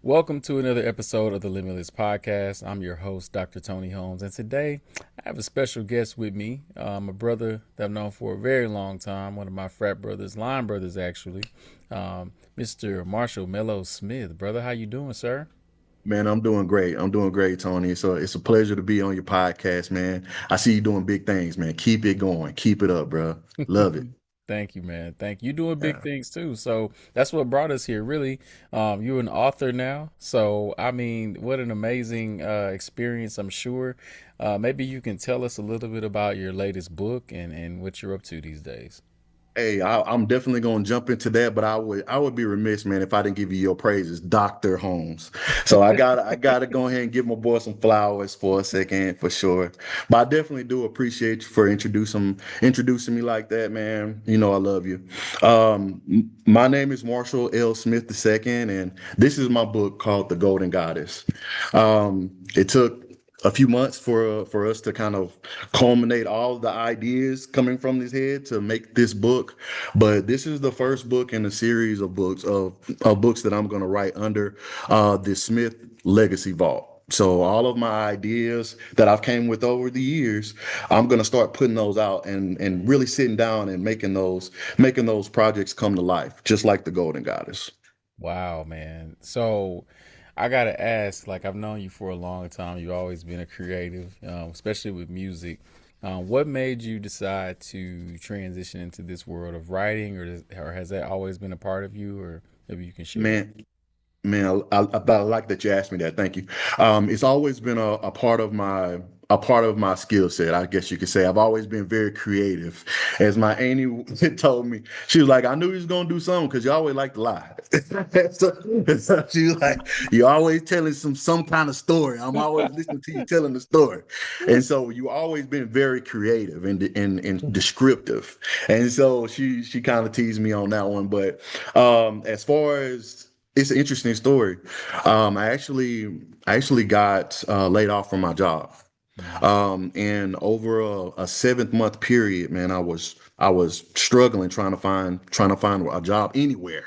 Welcome to another episode of the Limitless Podcast. I'm your host, Dr.TonyHolmes, and today I have a special guest with me, a brother that I've known for a very long time, one of my frat brothers, line brothers actually, Mr. Marshall Mello Smith. Brother, how you doing, sir? Man, I'm doing great. I'm doing great, Tony. So it's a pleasure to be on your podcast, man. I see you doing big things, man. Keep it going. Keep it up, bro. Love it. Thank you, man. Thank you. You're doing big Yeah. things too. So that's what brought us here, really. You're an author now. So, I mean, what an amazing experience, I'm sure. Maybe you can tell us a little bit about your latest book and what you're up to these days. Hey, I'm definitely gonna jump into that, but I would be remiss, man, if I didn't give you your praises, Dr. Holmes. So I gotta go ahead and give my boy some flowers for a second, for sure. But I definitely do appreciate you for introducing me like that, man. You know I love you. My name is Marshall L. Smith II, and this is my book called The Golden Goddess. It took a few months for us to kind of culminate all the ideas coming from this head to make this book. But this is the first book in a series of books that I'm going to write under the Smith Legacy Vault. So all of my ideas that I've came with over the years, I'm going to start putting those out and really sitting down and making those projects come to life, just like the Golden Goddess. Wow, man. So I gotta ask, like I've known you for a long time. You've always been a creative, especially with music. What made you decide to transition into this world of writing, or has that always been a part of you, or maybe you can share? Man, Man, I like that you asked me that. Thank you. It's always been a part of my skill set, I guess you could say. I've always been very creative. As my auntie told me, she was like, "I knew you was gonna do something because you always like to lie." So she was like, "You always telling some kind of story. I'm always listening to you telling the story." And so you always been very creative and descriptive. And so she kind of teased me on that one. But as far as it's an interesting story. I actually got laid off from my job. Mm. And over a 7 month period, man, I was struggling trying to find a job anywhere.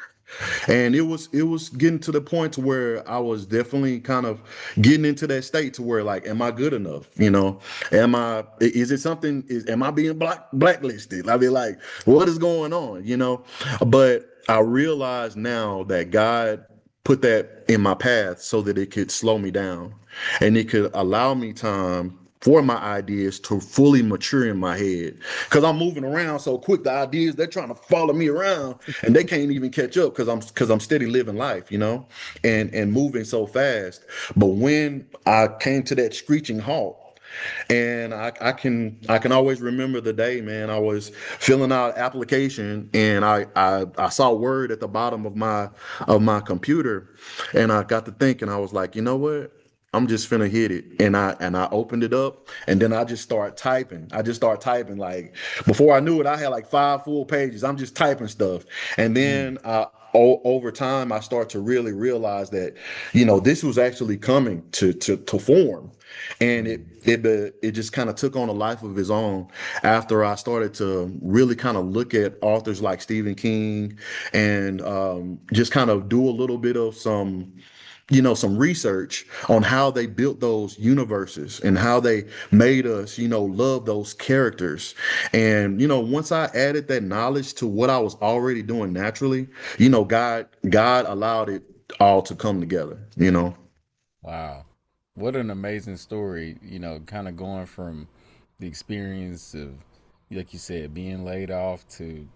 And it was getting to the point to where I was definitely kind of getting into that state to where, like, am I good enough? Is it something, am I being blacklisted? I mean, like, what is going on? But I realize now that God put that in my path so that it could slow me down and it could allow me time for my ideas to fully mature in my head. Because I'm moving around so quick, the ideas, they're trying to follow me around and they can't even catch up because I'm steady living life, and moving so fast. But when I came to that screeching halt, and I can always remember the day, man. I was filling out application, and I saw word at the bottom of my computer, and I got to thinking. I was like, you know what? I'm just finna hit it, and I opened it up, and then I just start typing. I just start typing, like, before I knew it, I had like 5 full pages. I'm just typing stuff, and Mm. then over time, I start to really realize that, this was actually coming to form, and it Mm. it it just kind of took on a life of its own after I started to really kind of look at authors like Stephen King, and just kind of do a little bit of some research on how they built those universes and how they made us, love those characters. And once I added that knowledge to what I was already doing naturally, God allowed it all to come together. Wow. What an amazing story, kind of going from the experience of, like you said, being laid off to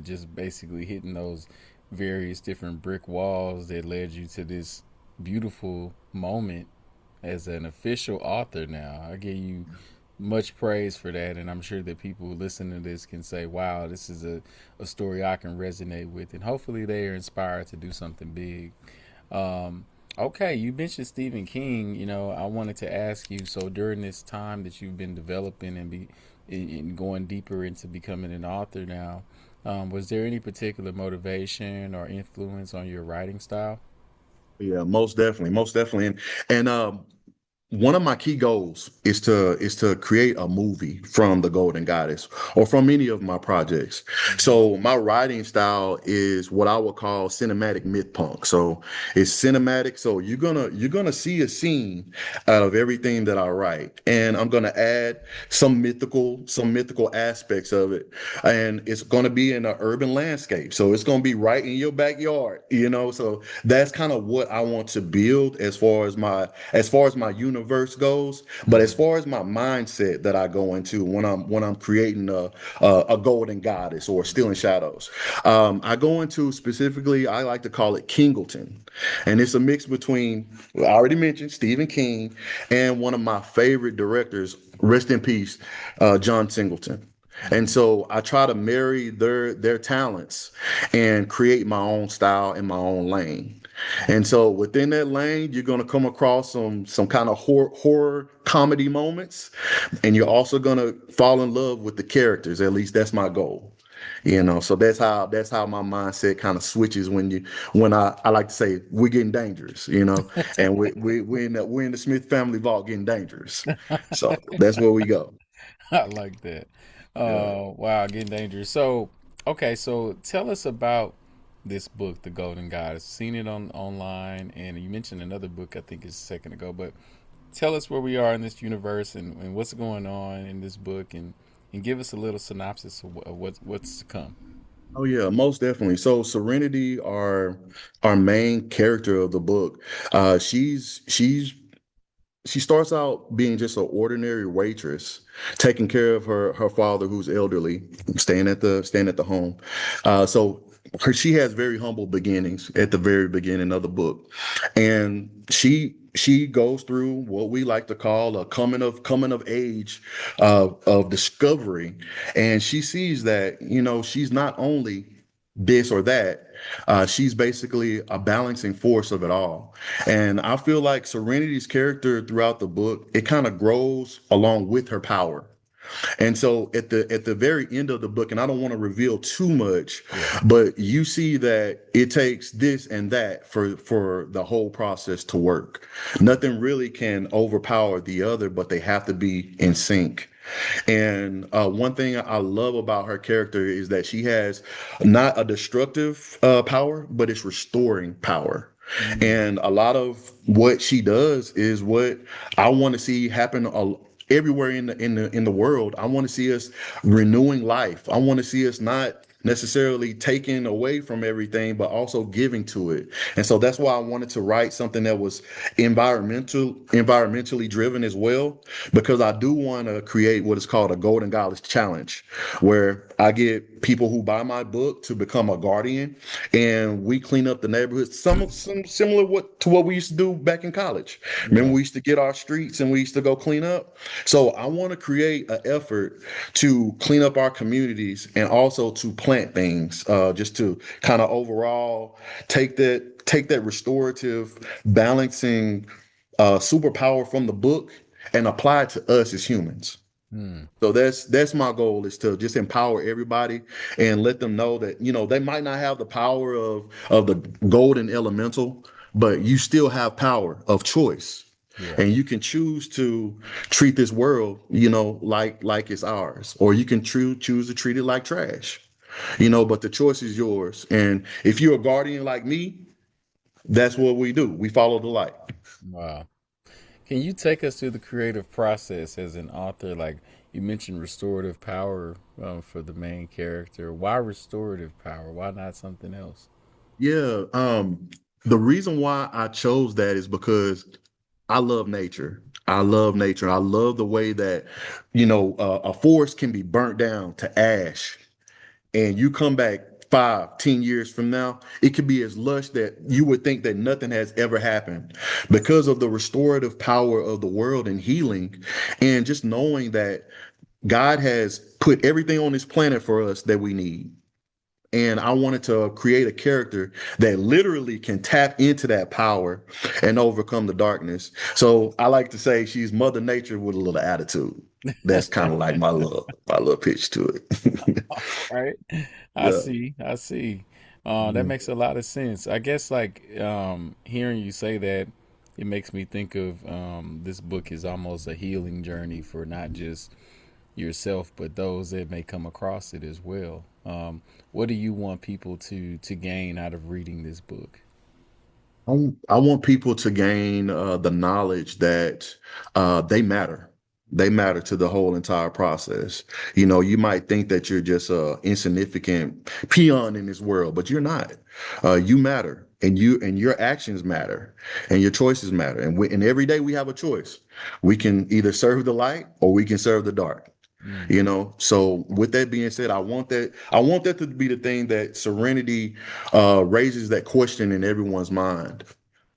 just basically hitting those various different brick walls that led you to this beautiful moment as an official author now. I give you much praise for that, and I'm sure that people who listen to this can say, wow, this is a story I can resonate with, and hopefully they are inspired to do something big. Um, okay, you mentioned Stephen King. I wanted to ask you. So during this time that you've been developing and going deeper into becoming an author now, was there any particular motivation or influence on your writing style? Yeah, most definitely, most definitely. And one of my key goals is to create a movie from the Golden Goddess or from any of my projects. Mhm. So my writing style is what I would call cinematic myth punk. So it's cinematic. So you're gonna see a scene out of everything that I write, and I'm gonna add some mythical aspects of it, and it's gonna be in an urban landscape. So it's gonna be right in your backyard, you know. So that's kind of what I want to build as far as my universe goes, but as Mhm. far as my mindset that I go into when I'm creating a golden goddess or stealing shadows, I go into specifically. I like to call it Kingleton, and it's a mix between I already mentioned Stephen King and one of my favorite directors, rest in peace, John Singleton. And Mhm. so I try to marry their talents and create my own style in my own lane. And so within that lane, you're going to come across some kind of horror comedy moments, and you're also going to fall in love with the characters. At least that's my goal. You know, so that's how my mindset kind of switches when I like to say we're getting dangerous, you know, and we're in the Smith family vault getting dangerous. So that's where we go. I like that. Yeah. Wow, getting dangerous. So, okay, so tell us about this book, The Golden Goddess. Seen it on online, and you mentioned another book I think it's a second ago. But tell us where we are in this universe and what's going on in this book, and give us a little synopsis of what's to come. Oh yeah, most definitely. So Serenity, our main character of the book, she starts out being just an ordinary waitress, taking care of her father who's elderly, staying at the home. She has very humble beginnings at the very beginning of the book, and she goes through what we like to call a coming of age of discovery, and she sees that she's not only this or that. She's basically a balancing force of it all. And I feel like Serenity's character throughout the book, it kind of grows along with her power. And so at the very end of the book, and I don't want to reveal too much, Yeah. but you see that it takes this and that for the whole process to work. Nothing really can overpower the other, but they have to be in sync. And one thing I love about her character is that she has not a destructive power, but it's restoring power. Mm. And a lot of what she does is what I want to see happen everywhere in the world. I want to see us renewing life. I want to see us not necessarily taking away from everything, but also giving to it. And so that's why I wanted to write something that was environmentally driven as well, because I do want to create what is called a Golden Goddess Challenge, where I get people who buy my book to become a guardian, and we clean up the neighborhood. Some similar to what we used to do back in college. Remember, Yeah. we used to get our streets and we used to go clean up. So I want to create an effort to clean up our communities and also to plant things, just to kind of overall take that restorative, balancing superpower from the book and apply it to us as humans. Mm. So that's my goal, is to just empower everybody and let them know that they might not have the power of the golden elemental, but you still have power of choice. Yeah. And you can choose to treat this world, like it's ours, or you can choose to treat it like trash. But the choice is yours. And if you're a guardian like me, that's what we do. We follow the light. Wow. Can you take us through the creative process as an author? Like you mentioned, restorative power for the main character. Why restorative power? Why not something else? Yeah. The reason why I chose that is because I love nature. I love nature. I love the way that, a forest can be burnt down to ash, and you come back 5, 10 years from now, it could be as lush that you would think that nothing has ever happened because of the restorative power of the world and healing, and just knowing that God has put everything on this planet for us that we need. And I wanted to create a character that literally can tap into that power and overcome the darkness. So I like to say she's Mother Nature with a little attitude. That's kind of like my little pitch to it. Right. I Yeah. see. I see. That Mhm. makes a lot of sense. I guess like hearing you say that, it makes me think of this book is almost a healing journey for not just yourself, but those that may come across it as well. What do you want people to gain out of reading this book? I want people to gain the knowledge that they matter. They matter to the whole entire process. You know, you might think that you're just a insignificant peon in this world, but you're not. You matter, and your actions matter, and your choices matter. And every day we have a choice. We can either serve the light or we can serve the dark. Mm, You know, so with that being said, I want that to be the thing that Serenity raises that question in everyone's mind.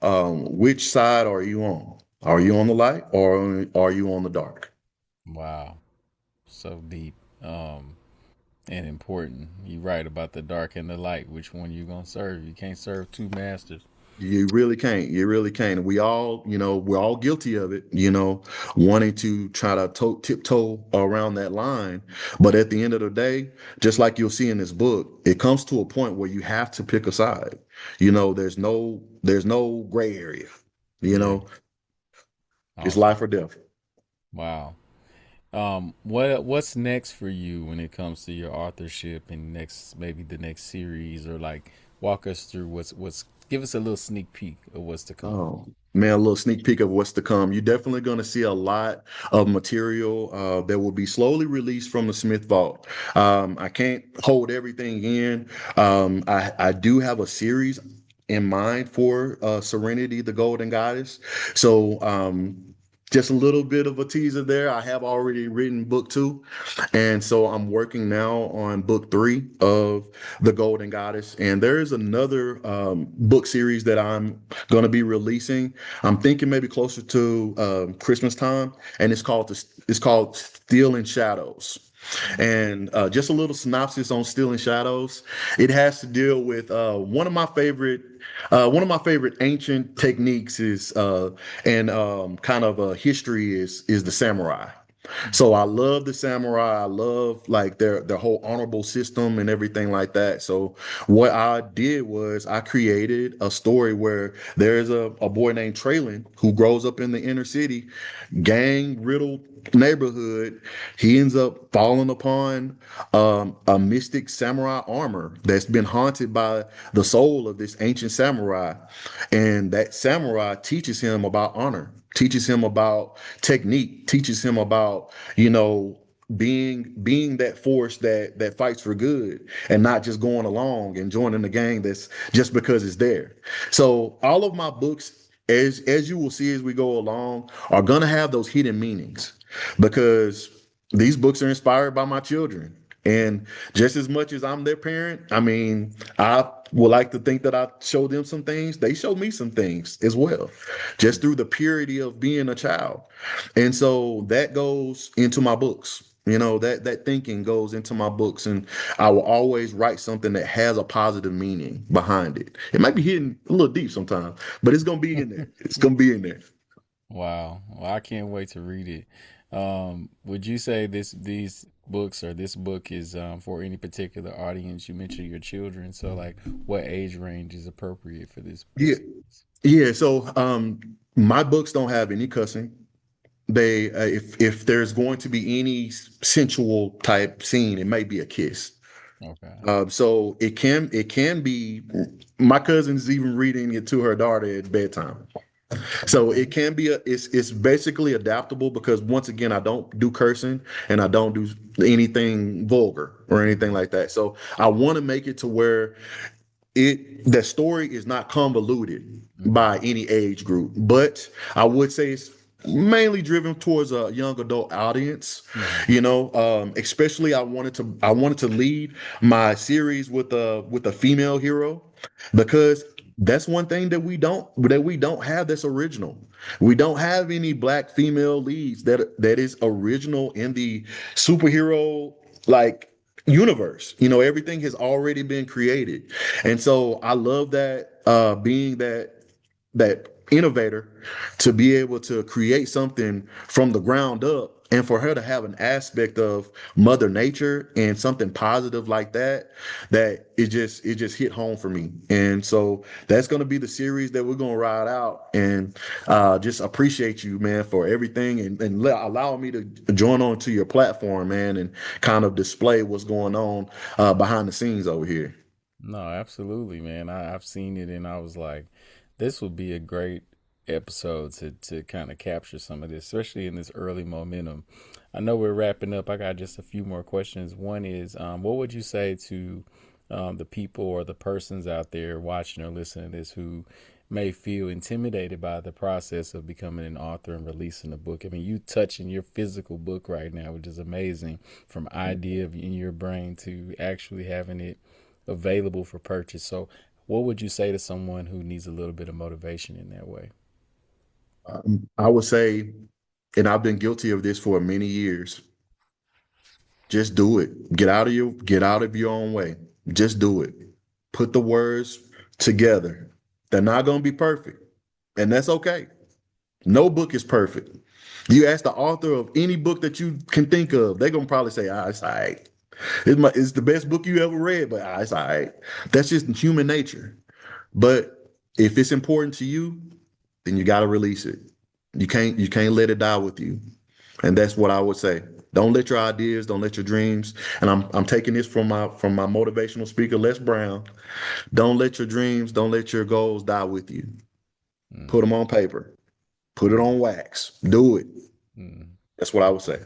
Which side are you on? Are you on the light or are you on the dark? wow, so deep and important. You're right about the dark and the light. Which one you gonna serve? You can't serve two masters. You really can't. You really can't. And we all, we're all guilty of it, wanting to try to tiptoe around that line. But at the end of the day, just like you'll see in this book, it comes to a point where you have to pick a side. There's no gray area. You Yeah, know, it's awesome. life or death. Wow. What's next for you when it comes to your authorship and next maybe the next series or like walk us through what's give us a little sneak peek of what's to come. Oh, man, a little sneak peek of what's to come. You're definitely going to see a lot of material that will be slowly released from the Smith Vault. I can't hold everything in. I do have a series in mind for Serenity, the Golden Goddess. So, just a little bit of a teaser there. I have already written book two. And so I'm working now on book three of The Golden Goddess. And there's another book series that I'm going to be releasing. I'm thinking maybe closer to Christmas time. And it's called Steel and Shadows. And just a little synopsis on Steel and Shadows. It has to deal with one of my favorite ancient techniques is and kind of history is the samurai. So I love the samurai. I love like their whole honorable system and everything like that. So what I did was I created a story where there's a boy named Traylon who grows up in the inner city, gang riddled neighborhood. He ends up falling upon a mystic samurai armor that's been haunted by the soul of this ancient samurai. And that samurai teaches him about honor, teaches him about technique, teaches him about, being that force that fights for good and not just going along and joining the gang that's just because it's there. So all of my books, as you will see as we go along, are gonna have those hidden meanings because these books are inspired by my children. And just as much as I'm their parent, I mean, I would like to think that I showed them some things. They showed me some things as well, just through the purity of being a child. And so that goes into my books. That thinking goes into my books, and I will always write something that has a positive meaning behind it. It might be hidden a little deep sometimes, but it's gonna be in there. It's gonna be in there. Wow. Well, I can't wait to read it. Would you say these books or this book is for any particular audience? You mentioned your children, so like what age range is appropriate for this Yeah, series? yeah. So, my books don't have any cussing. They, if there's going to be any sensual type scene, it may be a kiss. Okay. So it can be. My cousin's even reading it to her daughter at bedtime. So Okay. it can be it's basically adaptable because once again I don't do cursing and I don't do anything vulgar or anything like that. So I want to make it to where the story is not convoluted Mm-hmm. by any age group, but I would say it's mainly driven towards a young adult audience. Mm-hmm. Especially I wanted to lead my series with a female hero because that's one thing that we don't have that's original. We don't have any black female leads that is original in the superhero like universe. Everything has already been created. And so I love that being that innovator to be able to create something from the ground up And for her to have an aspect of Mother Nature and something positive like that, that it just hit home for me. And so that's going to be the series that we're going to ride out. And just appreciate you, man, for everything, and allow me to join on to your platform, man, and kind of display what's going on behind the scenes over here. No, absolutely, man. I've seen it and I was like, this would be a great episode to kind of capture some of this, especially in this early momentum. I know we're wrapping up. I got just a few more questions. One is, what would you say to the people or the persons out there watching or listening to this who may feel intimidated by the process of becoming an author and releasing a book? I mean, you touching your physical book right now, which is amazing, from idea in your brain to actually having it available for purchase. So, what would you say to someone who needs a little bit of motivation in that way? I would say, and I've been guilty of this for many years, just do it. Get out of your own way. Just do it. Put the words together. They're not going to be perfect, and that's okay. No book is perfect. You ask the author of any book that you can think of, they're gonna probably say, "Ah, it's all right. It's the best book you ever read, but it's all right." That's just human nature. But if it's important to you, then you got to release it. You can't let it die with you. And that's what I would say. Don't let your ideas, don't let your dreams. And I'm taking this from my motivational speaker, Les Brown. Don't let your dreams, don't let your goals die with you. Put Mm, them on paper. Put it mm, on wax. Do it. mm. That's what I would say.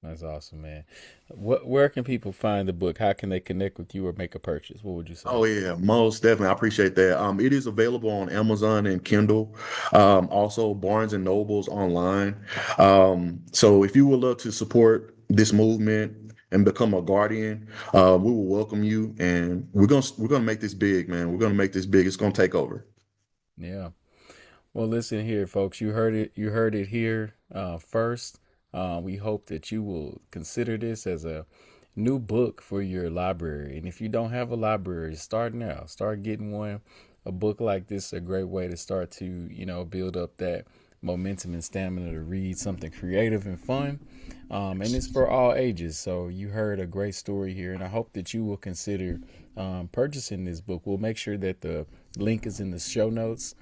That's awesome, man. Where can people find the book? How can they connect with you or make a purchase? What would you say? Oh yeah, most definitely. I appreciate that. It is available on Amazon and Kindle, also Barnes and Nobles online. So if you would love to support this movement and become a guardian, we will welcome you, and we're gonna make this big, man. We're gonna make this big. It's gonna take over. Yeah. Well, listen here, folks. You heard it. You heard it here first. We hope that you will consider this as a new book for your library. And if you don't have a library, start now. Start getting one. A book like this is a great way to start to, build up that momentum and stamina to read something creative and fun. And it's for all ages. So you heard a great story here, and I hope that you will consider purchasing this book. We'll make sure that the link is in the show notes,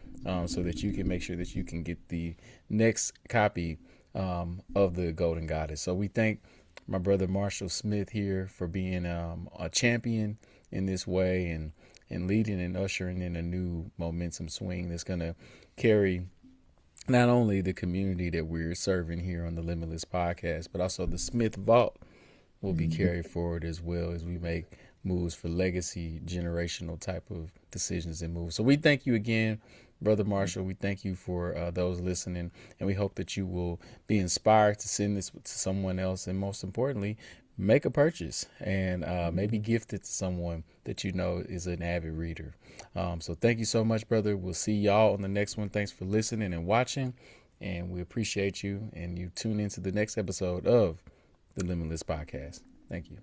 so that you can make sure that you can get the next copy of the Golden Goddess. So we thank my brother Marshall Smith here for being a champion in this way, and leading and ushering in a new momentum swing that's going to carry not only the community that we're serving here on the Limitless Podcast, but also the Smith Vault will be carried forward as well as we make moves for legacy, generational type of decisions and moves. So we thank you again, Brother Marshall. We thank you for those listening, and we hope that you will be inspired to send this to someone else, and most importantly, make a purchase and maybe gift it to someone that you know is an avid reader. So thank you so much, brother. We'll see y'all on the next one. Thanks for listening and watching, and we appreciate you. And you tune into the next episode of the Limitless Podcast. Thank you.